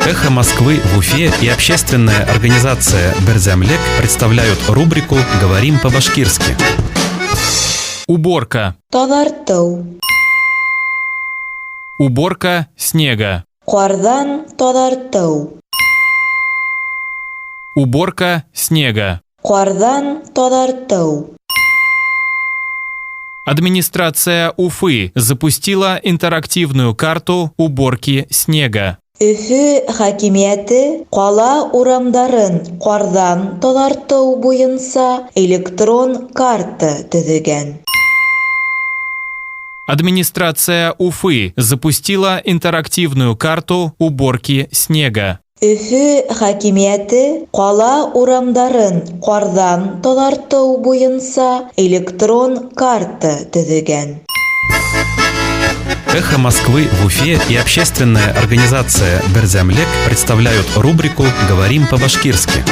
«Эхо Москвы» в Уфе и общественная организация «Берзямлек» представляют рубрику «Говорим по-башкирски». Уборка. Тазарту. Уборка снега. Кардан тазарту. Уборка снега. Кардан тазарту. Администрация Уфы запустила интерактивную карту уборки снега. Өфө хакимияты кала урамдарын кардан тазарту буенча электрон карта төзегән. Администрация Уфы запустила интерактивную карту уборки снега. Өфө хакимияты кала урамдарын кардан тазарту буенча электрон карта төзегән. «Эхо Москвы» в Уфе и общественная организация «Берзямлек» представляют рубрику «Говорим по-башкирски».